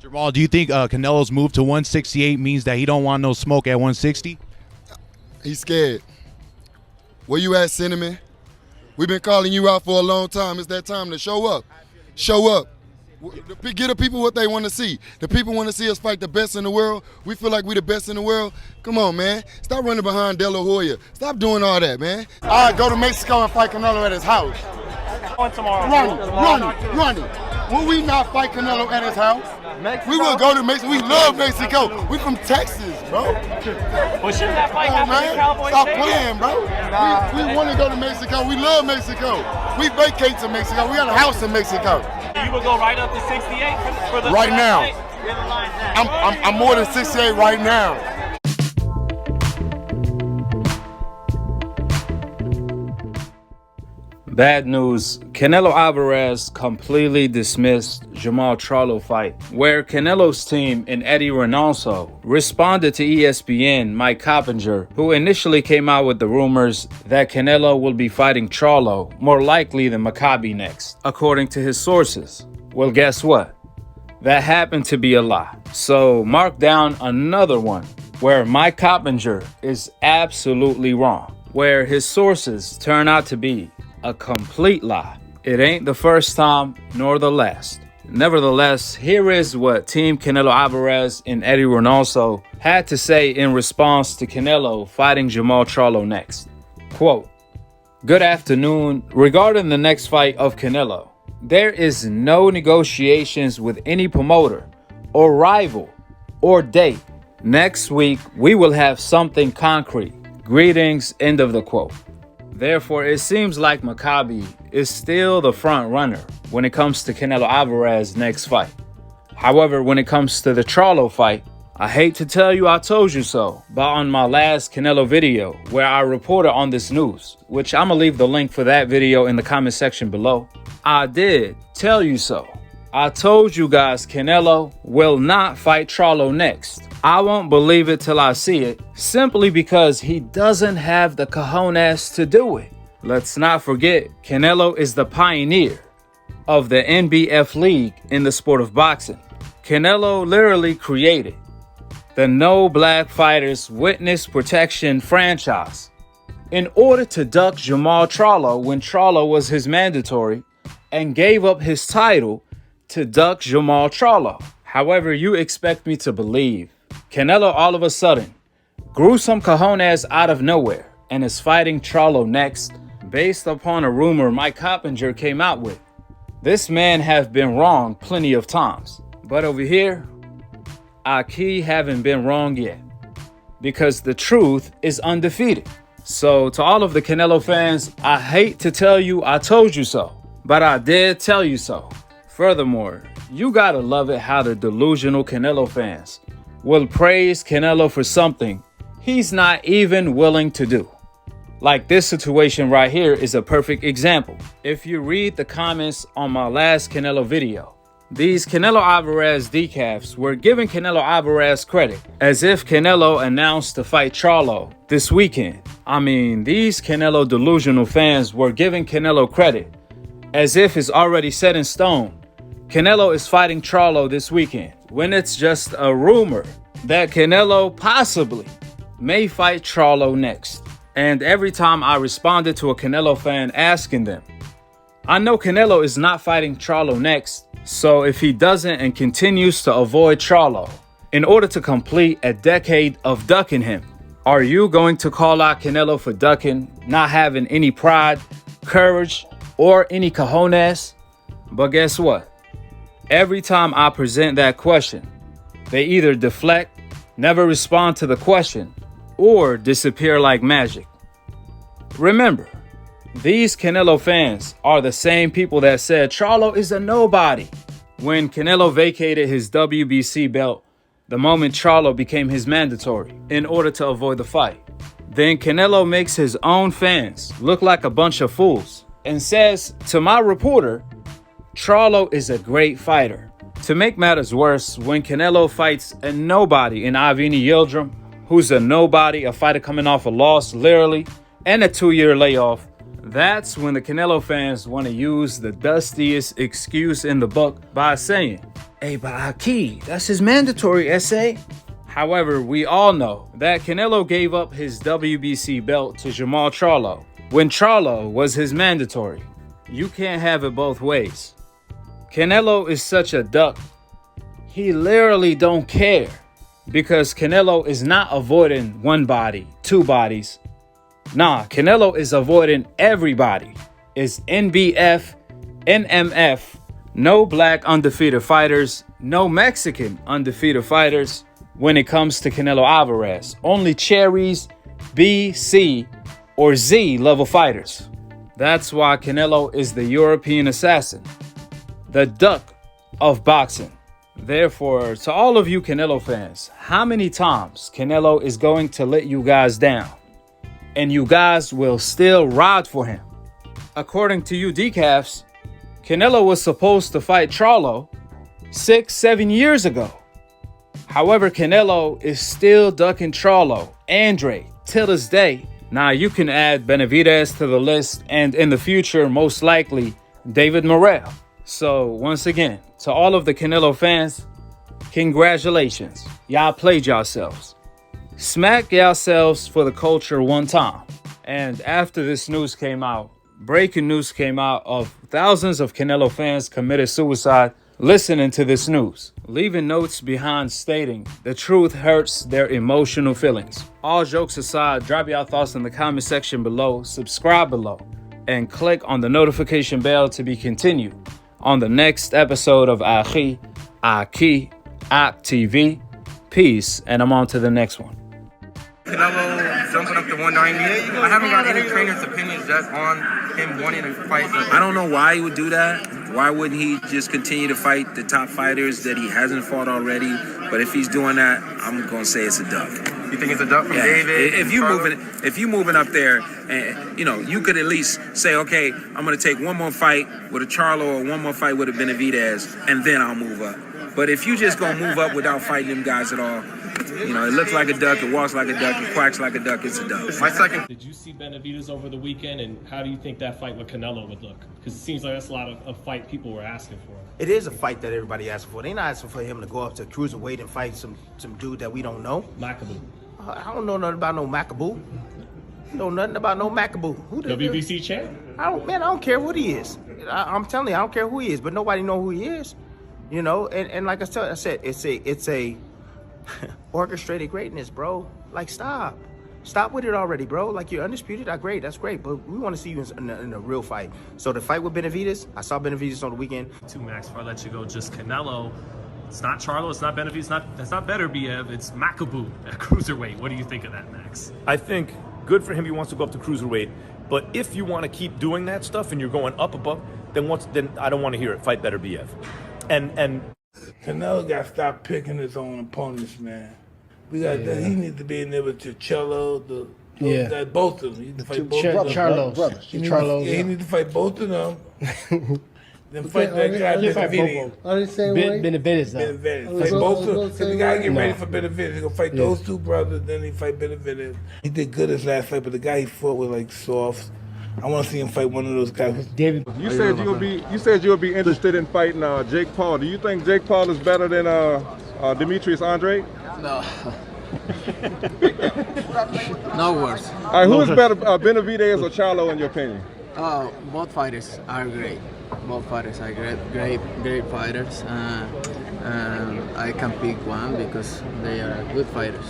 Jermall, do you think Canelo's move to 168 means that he don't want no smoke at 160? He's scared. Where you at, Cinnamon? We've been calling you out for a long time. It's that time to show up. Show up. Give the people what they want to see. The people want to see us fight the best in the world. We feel like we the best in the world. Come on, man. Stop running behind De La Hoya. Stop doing all that, man. All right, go to Mexico and fight Canelo at his house. Ronnie. Will we not fight Canelo at his house? Mexico? We will go to Mexico. We love Mexico. We from Texas, bro. Well, shouldn't that fight happen in Cowboy Stop Stadium? playing, bro. We want to go to Mexico. We love Mexico. We vacate to Mexico. We got a house in Mexico. You would go right up to 68 for the right now. Fight? I'm more than 68 right now. Bad news, Canelo Alvarez completely dismissed Jermall Charlo Fight, where Canelo's team and Eddie Reynoso responded to ESPN Mike Coppinger, who initially came out with the rumors that Canelo will be fighting Charlo, more likely than Makabu next, according to his sources. Well, guess what? That happened to be a lie. So mark down another one where Mike Coppinger is absolutely wrong, where his sources turn out to be a complete lie. It ain't the first time nor the last. Nevertheless, here is what Team Canelo Alvarez and Eddie Reynoso had to say in response to Canelo fighting Jermall Charlo next. Quote, "Good afternoon. Regarding the next fight of Canelo, there is no negotiations with any promoter or rival or date. Next week, we will have something concrete. Greetings," end of the quote. Therefore, it seems like Makabu is still the front runner when it comes to Canelo Alvarez's next fight. However, when it comes to the Charlo fight, I hate to tell you I told you so, but on my last Canelo video where I reported on this news, which I'm gonna leave the link for that video in the comment section below, I did tell you so. I told you guys Canelo will not fight Charlo next. I won't believe it till I see it, simply because he doesn't have the cojones to do it. Let's not forget, Canelo is the pioneer of the NBF League in the sport of boxing. Canelo literally created the No Black Fighters Witness Protection franchise in order to duck Jermall Charlo when Charlo was his mandatory, and gave up his title to duck Jermall Charlo. However, you expect me to believe Canelo all of a sudden grew some cojones out of nowhere and is fighting Charlo next based upon a rumor Mike Coppinger came out with. This man have been wrong plenty of times, but over here, Akhi haven't been wrong yet, because the truth is undefeated. So to all of the Canelo fans, I hate to tell you I told you so, but I did tell you so. Furthermore, you gotta love it how the delusional Canelo fans will praise Canelo for something he's not even willing to do. Like this situation right here is a perfect example. If you read the comments on my last Canelo video, these Canelo Alvarez decafs were giving Canelo Alvarez credit as if Canelo announced to fight Charlo this weekend. I mean, these Canelo delusional fans were giving Canelo credit as if it's already set in stone. Canelo is fighting Charlo this weekend, when it's just a rumor that Canelo possibly may fight Charlo next. And every time I responded to a Canelo fan asking them, I know Canelo is not fighting Charlo next, so if he doesn't and continues to avoid Charlo in order to complete a decade of ducking him, are you going to call out Canelo for ducking, not having any pride, courage, or any cojones? But guess what? Every time I present that question, they either deflect, never respond to the question, or disappear like magic. Remember, these Canelo fans are the same people that said Charlo is a nobody when Canelo vacated his WBC belt the moment Charlo became his mandatory in order to avoid the fight. Then Canelo makes his own fans look like a bunch of fools and says to my reporter, Charlo is a great fighter. To make matters worse, when Canelo fights a nobody in Avni Yildirim, who's a nobody, a fighter coming off a loss literally, and a 2-year layoff, That's when the Canelo fans want to use the dustiest excuse in the book by saying, hey, but Akhi, that's his mandatory essay. However, we all know that Canelo gave up his WBC belt to Jermall Charlo when Charlo was his mandatory. You can't have it both ways. Canelo is such a duck. He literally don't care because Canelo is not avoiding one body, two bodies. Nah, Canelo is avoiding everybody. It's NBF, NMF, no black undefeated fighters, no Mexican undefeated fighters when it comes to Canelo Alvarez. Only cherries, B, C, or Z level fighters. That's why Canelo is the European assassin, the duck of boxing. Therefore, to all of you Canelo fans, how many times Canelo is going to let you guys down? And you guys will still ride for him. According to you decafs, Canelo was supposed to fight Charlo 6-7 years ago. However, Canelo is still ducking Charlo, Andre, till this day. Now you can add Benavidez to the list and in the future, most likely, David Morrell. So once again, to all of the Canelo fans, congratulations. Y'all played yourselves. Smack yourselves for the culture one time. And after this news came out, breaking news came out of thousands of Canelo fans committed suicide listening to this news, leaving notes behind stating the truth hurts their emotional feelings. All jokes aside, drop your thoughts in the comment section below, subscribe below, and click on the notification bell to be continued on the next episode of Akhi, TV. Peace, and I'm on to the next one. Canelo jumping up to 190. I haven't got any trainer's opinions yet on him wanting to fight. I don't know why he would do that. Why wouldn't he just continue to fight the top fighters that he hasn't fought already? But if he's doing that, I'm gonna say it's a duck. You think it's a duck from David? If you moving up there, and you could at least say, okay, I'm gonna take one more fight with a Charlo or one more fight with a Benavidez, and then I'll move up. But if you just gonna move up without fighting them guys at all, it looks like a duck, it walks like a duck, it quacks like a duck, it's a duck. My second. Did you see Benavidez over the weekend, and how do you think that fight with Canelo would look? Because it seems like that's a lot of fight people were asking for. It is a fight that everybody asking for. They're not asking for him to go up to cruiserweight and fight some dude that we don't know. Makabu. I don't know nothing about no Makabu. Know nothing about no Makabu. Who the WBC champ? I don't care what he is. I'm telling you, I don't care who he is, but nobody know who he is. And like I said, it's a orchestrated greatness, bro. Like, stop with it already, bro. Like, you're undisputed. That's great, but we want to see you in a real fight. So the fight with Benavidez, I saw Benavidez on the weekend. Max, before I let you go, just Canelo. It's not Charlo, it's not Benavidez, it's not better BF, it's Makabu at cruiserweight. What do you think of that, Max? I think good for him. He wants to go up to cruiserweight. But if you want to keep doing that stuff and you're going up above, then I don't want to hear it. Fight better BF. And Canelo got to stop picking his own opponents, man. He needs to be in there with Charlo, both of them. He needs to fight both of them. Charlo. He needs to fight both of them. Then fight that guy Benavidez. Are they saying Benavidez. Fight both of them. Because the guy get ready for Benavidez. He's going to fight those two brothers, then he fight Benavidez. He did good his last fight, but the guy he fought with like soft. I want to see him fight one of those guys. David, you said you'll be interested in fighting Jake Paul. Do you think Jake Paul is better than Demetrius Andre? No. No worse. All right, who is better, Benavidez or Charlo in your opinion? Both fighters are great. Both fighters are great fighters. I can pick one because they are good fighters.